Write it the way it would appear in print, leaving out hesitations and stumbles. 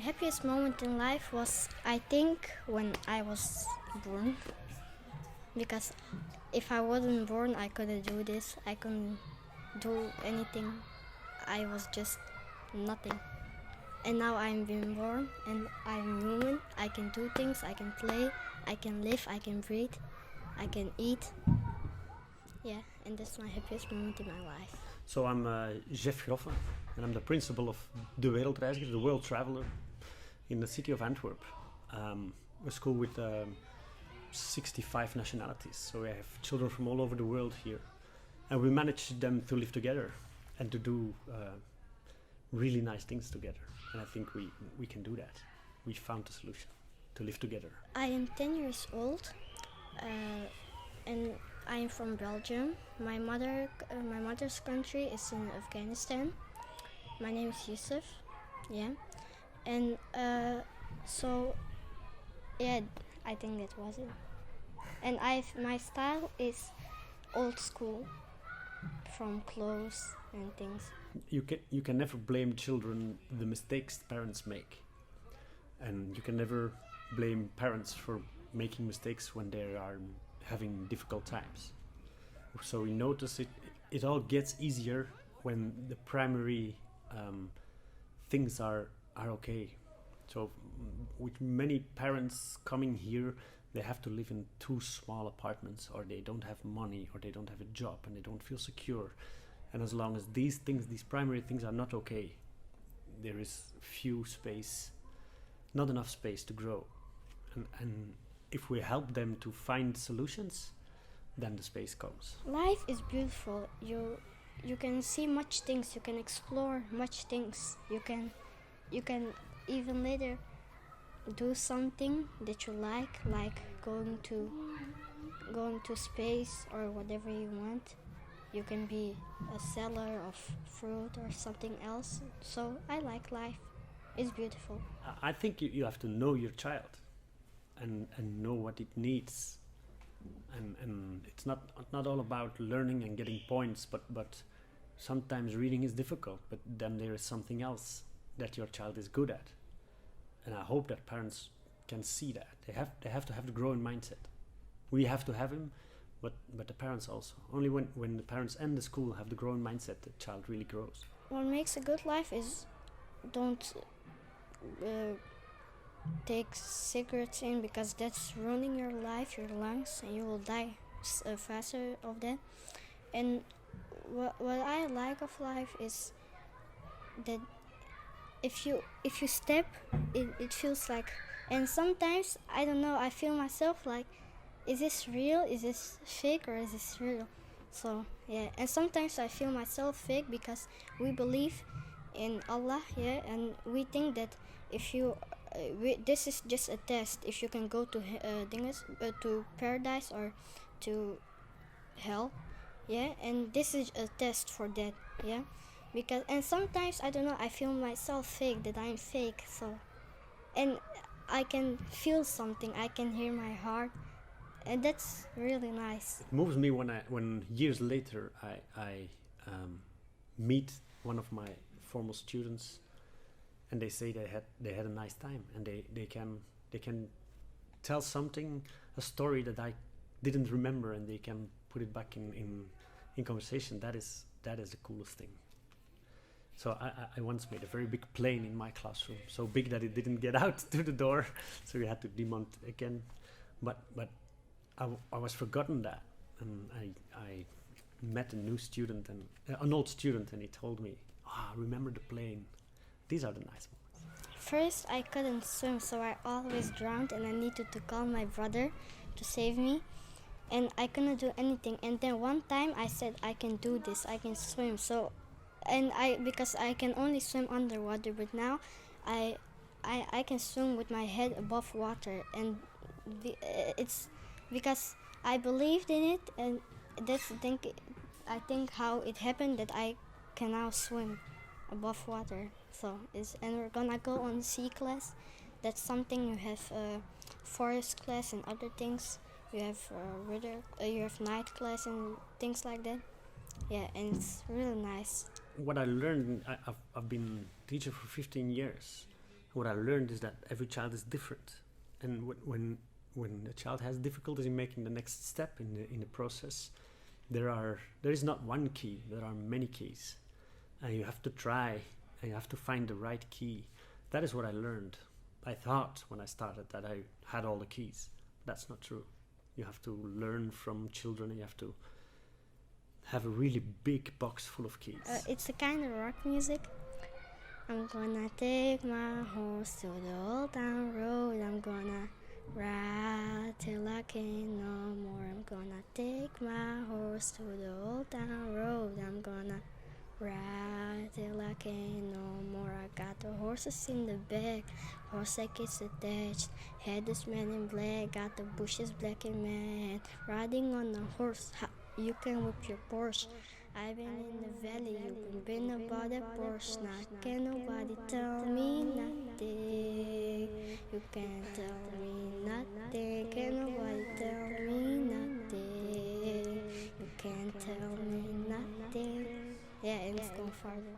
happiest moment in life was, I think, when I was born. Because if I wasn't born, I couldn't do this. I couldn't do anything. I was just nothing. And now I'm being born and I'm human. I can do things, I can play, I can live, I can breathe, I can eat. Yeah, and that's my happiest moment in my life. So I'm Jeff Groffen, and I'm the principal of De Wereldreiziger, the World Traveler, in the city of Antwerp. A school with 65 nationalities, so we have children from all over the world here. And we manage them to live together and to do really nice things together. And I think we can do that. We found a solution to live together. I am 10 years old, and I am from Belgium. My mother's country is in Afghanistan. My name is Yousuf. Yeah, and so yeah, I think that was it. And my style is old school, from clothes and things. You can never blame children the mistakes parents make, and you can never blame parents for making mistakes when they are having difficult times. So we notice it all gets easier when the primary things are okay. So with many parents coming here, they have to live in 2 small apartments, or they don't have money, or they don't have a job, and they don't feel secure. And as long as these primary things are not okay, there is not enough space to grow. And if we help them to find solutions, then the space comes. Life is beautiful. You can see much things. You can explore much things. You can even later do something that you like going to space or whatever you want. You can be a seller of fruit or something else. So I like life. It's beautiful. I think you have to know your child and know what it needs. And it's not all about learning and getting points, but sometimes reading is difficult, but then there is something else that your child is good at. And I hope that parents can see that. They have to have the growing mindset. We have to have him, but the parents also. Only when the parents and the school have the growing mindset, the child really grows. What makes a good life is don't take cigarettes in, because that's ruining your life, your lungs, and you will die faster of that. And what I like of life is that if you step, it feels like, and sometimes I don't know, I feel myself like, is this real, is this fake, or is this real? So yeah, and sometimes I feel myself fake because we believe in Allah, yeah, and we think that if you this is just a test, if you can go to to paradise or to hell, yeah, and this is a test for that, yeah, because, and sometimes I don't know, I feel myself fake, that I'm fake. So, and I can feel something, I can hear my heart, and that's really nice. It moves me when years later I meet one of my former students, and they say they had a nice time, and they can tell something, a story that I didn't remember, and they can put it back in conversation. That is the coolest thing. So I once made a very big plane in my classroom, so big that it didn't get out to the door, so we had to demount again. But I was forgotten that, and I met a new student, and an old student, and he told me, remember the plane. These are the nice moments. First, I couldn't swim, so I always drowned, and I needed to call my brother to save me, and I couldn't do anything. And then one time I said, I can do this, I can swim. So, and because I can only swim underwater, but now I can swim with my head above water, and it's because I believed in it, and that's the thing. I think how it happened that I can now swim above water. So and we're gonna go on sea class. That's something you have forest class and other things. You have you have night class and things like that. Yeah, and it's really nice. What I learned, I've been teacher for 15 years, What I learned is that every child is different, and when a child has difficulties in making the next step in the process, there is not one key. There are many keys, and you have to try and you have to find the right key. That is what I learned. I thought when I started that I had all the keys. That's not true. You have to learn from children. You have to have a really big box full of keys. It's a kind of rock music. I'm gonna take my horse to the old town road. I'm gonna ride till I can't no more. I'm gonna take my horse to the old town road. I'm gonna ride till I can't no more. I got the horses in the back, horse sack is attached. Head is man in black, got the bushes black and mad. Riding on a horse, you can whip your Porsche. I've been in the valley, you've been about that Porsche. Now can nobody tell me nothing. You can't tell me nothing. Can nobody tell me nothing. You can't tell me nothing. Yeah, and it's going farther.